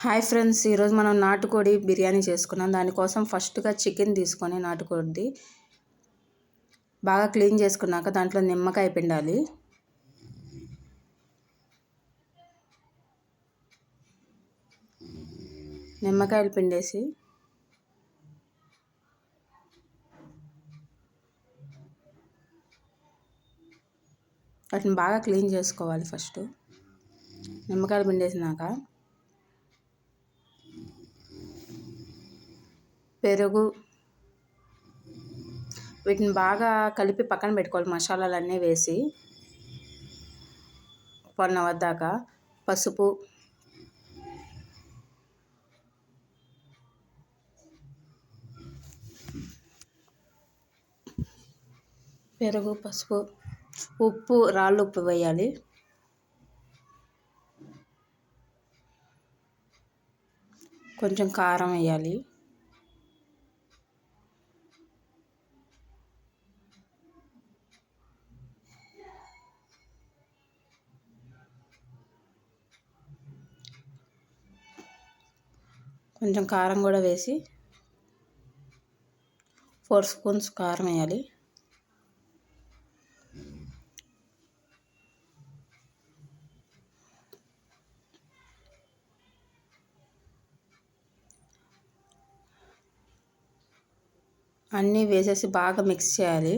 Hi friends, ఈరోజు మనం నాటుకోడి బిర్యానీ చేసుకున్నాం. దానికోసం ఫస్ట్గా చికెన్ తీసుకొని నాటుకోడిది బాగా క్లీన్ చేసుకున్నాక దాంట్లో నిమ్మకాయ పిండాలి. నిమ్మకాయలు పిండేసి వాటిని బాగా క్లీన్ చేసుకోవాలి. ఫస్ట్ నిమ్మకాయలు పిండేసినాక పెరుగు వీటిని బాగా కలిపి పక్కన పెట్టుకోవాలి. మసాలాలన్నీ వేసి 1 అవర్ దాకా పసుపు, పెరుగు, పసుపు, ఉప్పు, రాళ్ళు ఉప్పు వేయాలి. కొంచెం కారం వేయాలి. కొంచెం కారం కూడా వేసి 4 స్పూన్స్ కారం వేయాలి. అన్నీ వేసేసి బాగా మిక్స్ చేయాలి.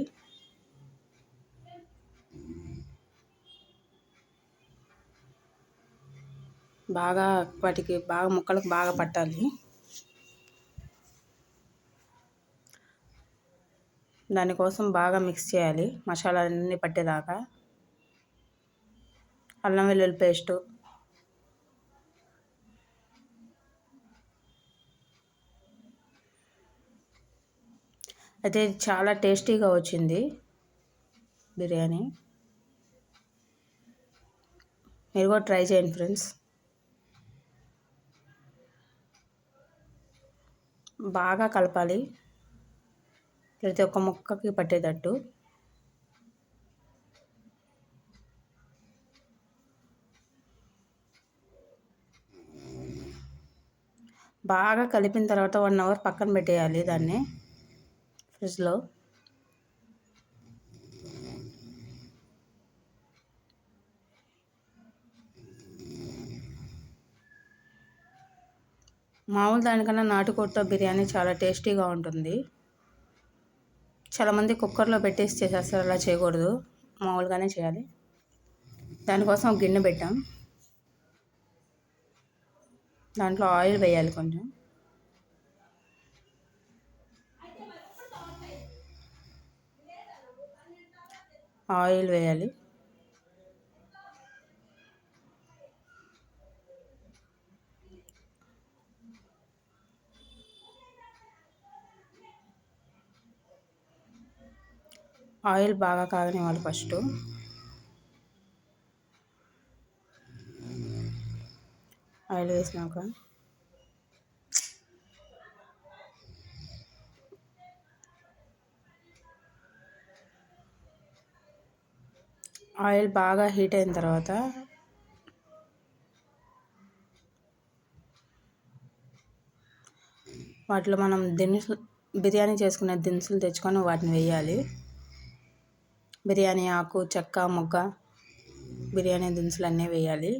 బాగా వాటికి బాగా ముక్కలకు బాగా పట్టాలి. దానికోసం బాగా మిక్స్ చేయాలి మసాలాలన్నీ పట్టేదాకా. అల్లం వెల్లుల్లి పేస్టు, అయితే చాలా టేస్టీగా వచ్చింది బిర్యానీ. మీరు కూడా ట్రై చేయండి ఫ్రెండ్స్. బాగా కలపాలి ప్రతి ఒక్క ముక్కకి పట్టేటట్టు. బాగా కలిపిన తర్వాత 1 అవర్ పక్కన పెట్టేయాలి దాన్ని ఫ్రిడ్జ్లో. మామూలు దానికన్నా నాటుకోడితో బిర్యానీ చాలా టేస్టీగా ఉంటుంది. చాలామంది కుక్కర్లో పెట్టేసి చేసేస్తారు. అలా చేయకూడదు, మామూలుగానే చేయాలి. దానికోసం ఒక గిన్నె పెట్టాం. దాంట్లో ఆయిల్ వేయాలి. కొంచెం ఆయిల్ వేయాలి. ఆయిల్ బాగా కాగనివ్వాలి. ఫస్ట్ ఆయిల్ వేసినాక ఆయిల్ బాగా హీట్ అయిన తర్వాత వాటిలో మనం బిర్యానీ చేసుకునే దినుసులు తెచ్చుకొని వాటిని వేయాలి. బిర్యానీ ఆకు, చెక్క, మొగ్గ, బిర్యానీ దినుసులు అన్నీ వేయాలి.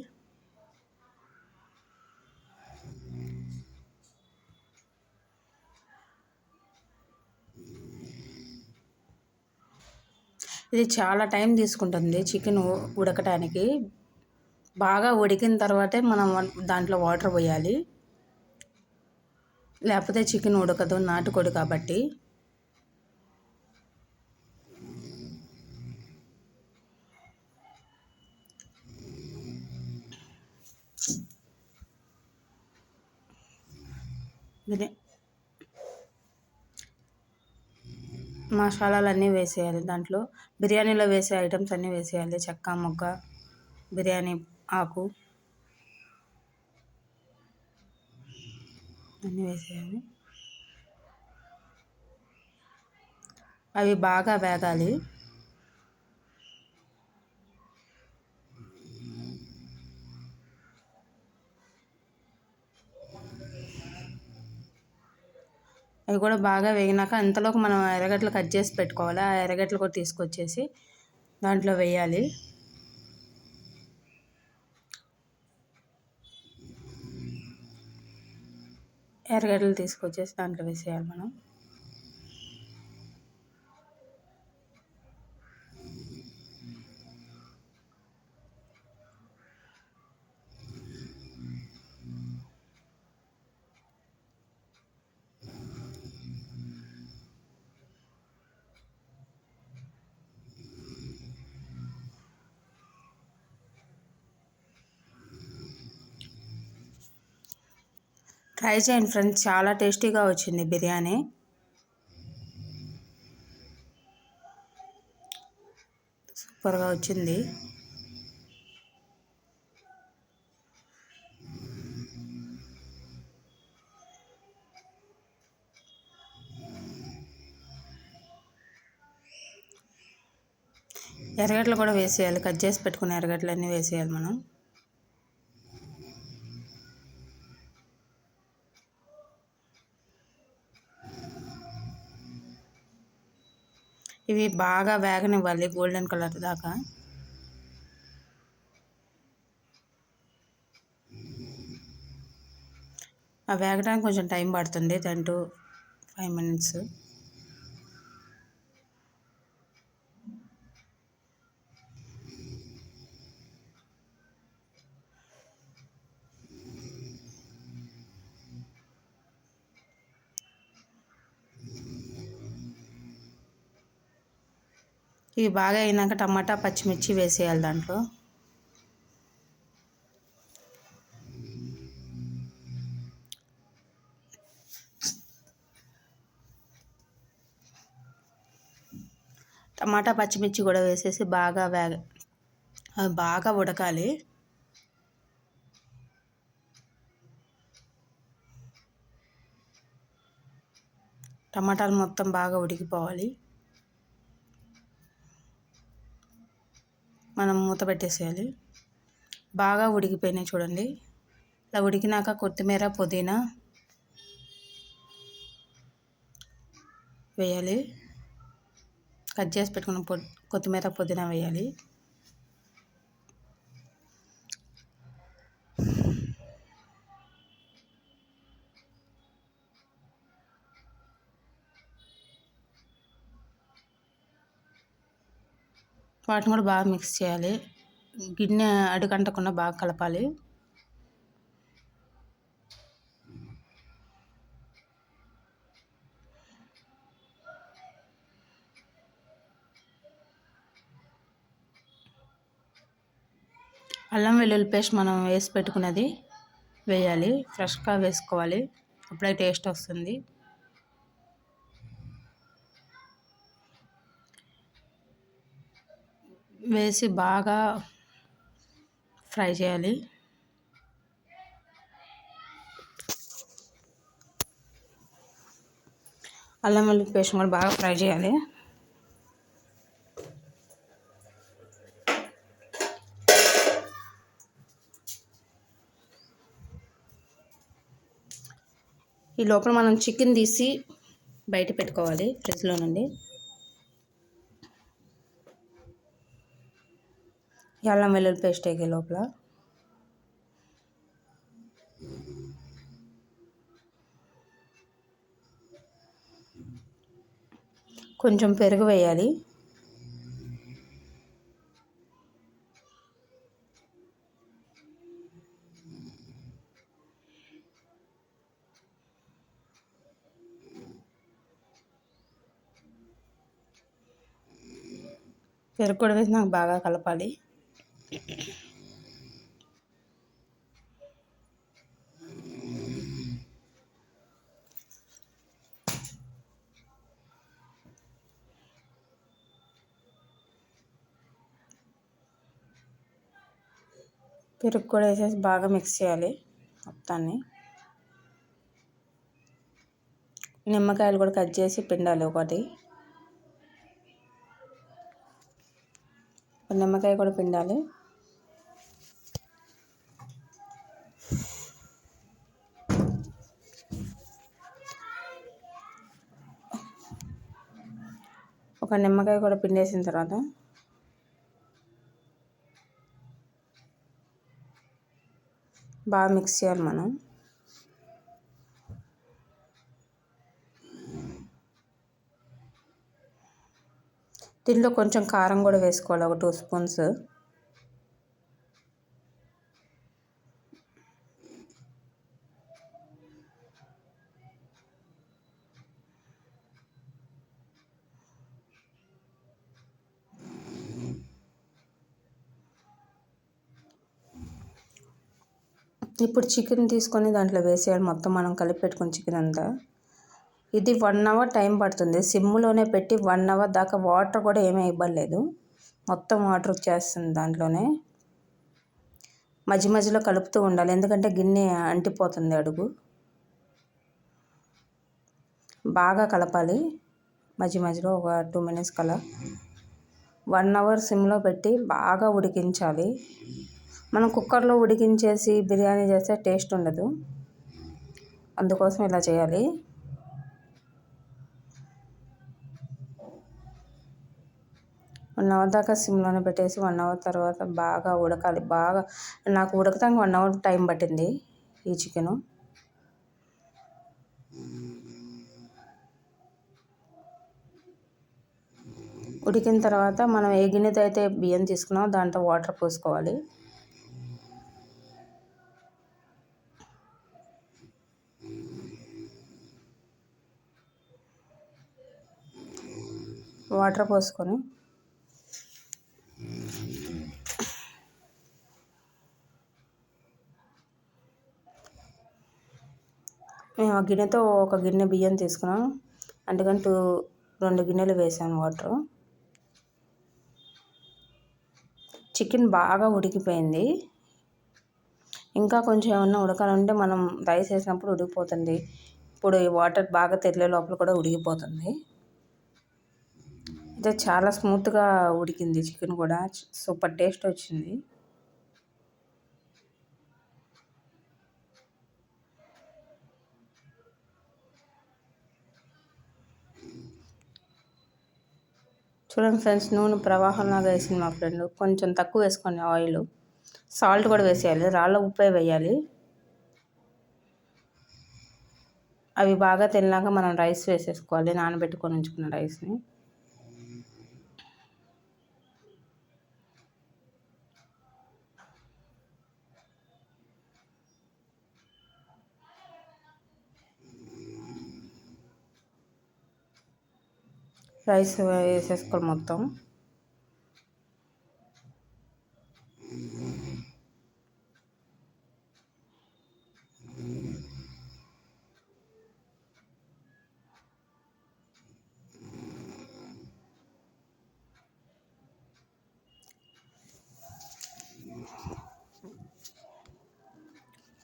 ఇది చాలా టైం తీసుకుంటుంది చికెన్ ఉడకటానికి. బాగా ఉడికిన తర్వాతే మనం దాంట్లో వాటర్ పోయాలి, లేకపోతే చికెన్ ఉడకదు, నాటుకోడి కాబట్టి. మసాలాలన్నీ వేసేయాలి. దాంట్లో బిర్యానీలో వేసే ఐటమ్స్ అన్నీ వేసేయాలి. చెక్క, మొగ్గ, బిర్యానీ ఆకు అన్నీ వేసేయాలి. అవి బాగా వేగాలి. అవి కూడా బాగా వేగినాక అంతలోకి మనం ఎర్రగడ్డలు కట్ చేసి పెట్టుకోవాలి. ఆ ఎర్రగడ్డలు కూడా తీసుకొచ్చేసి దాంట్లో వేయాలి. ఎర్రగడ్డలు తీసుకొచ్చేసి దాంట్లో వేసేయాలి మనం. ట్రై చేయండి ఫ్రెండ్స్, చాలా టేస్టీగా వచ్చింది బిర్యానీ. సూపర్గా వచ్చింది. ఎర్రగడ్డలు కూడా వేసేయాలి. కట్ చేసి పెట్టుకున్న ఎర్రగడ్డలన్నీ వేసేయాలి మనం. ఇవి బాగా వేగనివ్వాలి గోల్డెన్ కలర్ దాకా. అవి వేగడానికి కొంచెం టైం పడుతుంది, 10 to 5 minutes. ఇవి బాగా అయినాక టమాటా పచ్చిమిర్చి వేసేయాలి దాంట్లో. టమాటా పచ్చిమిర్చి కూడా వేసేసి బాగా ఉడకాలి. టమాటాలు మొత్తం బాగా ఉడికిపోవాలి. మనం మూత పెట్టేసేయాలి. బాగా ఉడికిపోయినాయి చూడండి. ఇలా ఉడికినాక కొత్తిమీర పుదీనా వేయాలి. కట్ చేసి పెట్టుకున్న కొత్తిమీర పుదీనా వేయాలి. వాటిని కూడా బాగా మిక్స్ చేయాలి. గిన్నె అడుగంటకుండా బాగా కలపాలి. అల్లం వెల్లుల్లి పేస్ట్ మనం వేసి పెట్టుకున్నది వేయాలి. ఫ్రెష్గా వేసుకోవాలి, అప్పుడే టేస్ట్ వస్తుంది. వేసి బాగా ఫ్రై చేయాలి. అల్లం వెల్లుల్లి పేస్ట్ కూడా బాగా ఫ్రై చేయాలి. ఈ లోపల మనం చికెన్ తీసి బయట పెట్టుకోవాలి ఫ్రిడ్జ్లో నుండి. అల్లం వెల్లుల్లి పేస్ట్ వేగే లోపల కొంచెం పెరుగు వేయాలి. పెరుగు కూడా వేసి నాకు బాగా కలపాలి. పెరుగు కూడా వేసేసి బాగా మిక్స్ చేయాలి మొత్తాన్ని. నిమ్మకాయలు కూడా కట్ చేసి పిండాలి. నిమ్మకాయ కూడా పిండాలి. ఒక నిమ్మకాయ కూడా పిండేసిన తర్వాత బాగా మిక్స్ చేయాలి మనం. దీంట్లో కొంచెం కారం కూడా వేసుకోవాలి, ఒక 2 స్పూన్స్. ఇప్పుడు చికెన్ తీసుకొని దాంట్లో వేసేయాలి మొత్తం, మనం కలిపి పెట్టుకున్న చికెన్ అంతా. ఇది 1 అవర్ టైం పడుతుంది. సిమ్లోనే పెట్టి 1 అవర్ దాకా వాటర్ కూడా ఏమీ ఇవ్వలేదు, మొత్తం వాటర్ వచ్చేస్తుంది దాంట్లోనే. మధ్య మధ్యలో కలుపుతూ ఉండాలి, ఎందుకంటే గిన్నె అంటిపోతుంది అడుగు. బాగా కలపాలి మధ్య మధ్యలో, ఒక 2 మినిట్స్ కలా. 1 అవర్ సిమ్లో పెట్టి బాగా ఉడికించాలి. మనం కుక్కర్లో ఉడికించేసి బిర్యానీ చేస్తే టేస్ట్ ఉండదు, అందుకోసం ఇలా చేయాలి. వన్ అవర్ దాకా సిమ్లోనే పెట్టేసి 1 అవర్ తర్వాత బాగా ఉడకాలి. బాగా నాకు ఉడకటానికి 1 అవర్ టైం పట్టింది ఈ చికెను. ఉడికిన తర్వాత మనం ఏ గిన్నెతో అయితే బియ్యం తీసుకున్నామో దాంట్లో వాటర్ పోసుకోవాలి. వాటర్ పోసుకొని మేము ఆ గిన్నెతో ఒక గిన్నె బియ్యం తీసుకున్నాం, అందుకని 2 గిన్నెలు వేసాను వాటర్. చికెన్ బాగా ఉడికిపోయింది. ఇంకా కొంచెం ఏమన్నా ఉడకాలంటే మనం రైస్ వేసినప్పుడు ఉడికిపోతుంది. ఇప్పుడు ఈ వాటర్ బాగా తెరిలే లోపల కూడా ఉడికిపోతుంది. అయితే చాలా స్మూత్గా ఉడికింది చికెన్ కూడా, సూపర్ టేస్ట్ వచ్చింది. చూడండి ఫ్రెండ్స్, నూనె ప్రవాహంలాగా వేసింది మా ఫ్రెండ్. కొంచెం తక్కువ వేసుకోండి ఆయిల్. సాల్ట్ కూడా వేసేయాలి, రాళ్ళ ఉప్పే వేయాలి. అవి బాగా తిన్నాక మనం రైస్ వేసేసుకోవాలి, నానబెట్టుకొని ఉంచుకున్న రైస్ని. రైస్ వేసేసుకోవాలి మొత్తం.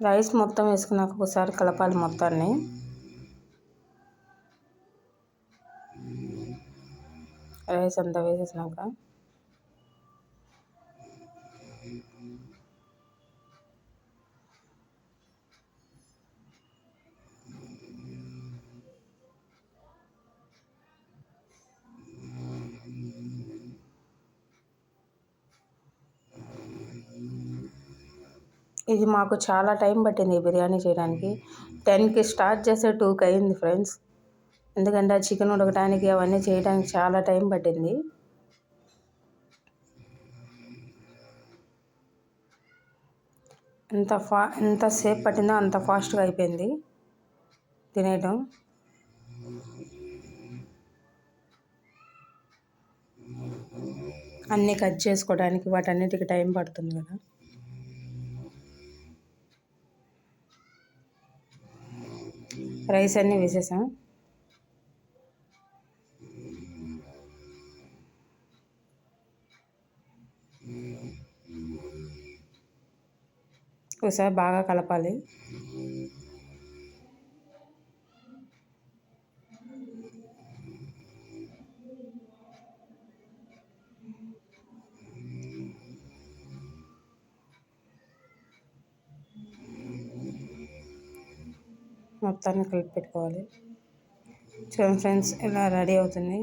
రైస్ మొత్తం వేసుకున్నాక ఒకసారి కలపాలి మొత్తాన్ని. రైస్ అంతా వేసేసినాక ఇది మాకు చాలా టైం పట్టింది ఈ బిర్యానీ చేయడానికి. 10కి స్టార్ట్ చేస్తే 2కి అయింది ఫ్రెండ్స్, ఎందుకంటే ఆ చికెన్ ఉడకడానికి అవన్నీ చేయడానికి చాలా టైం పట్టింది. ఎంతసేపు పట్టిందో అంత ఫాస్ట్గా అయిపోయింది తినేయటం. అన్నీ కట్ చేసుకోవడానికి వాటన్నిటికి టైం పడుతుంది కదా. రైస్ అన్నీ వేసేసాం. ఒకసారి బాగా కలపాలి. మొత్తాన్ని కలిపి పెట్టుకోవాలి. చూడండి ఫ్రెండ్స్, ఇలా రెడీ అవుతుంది.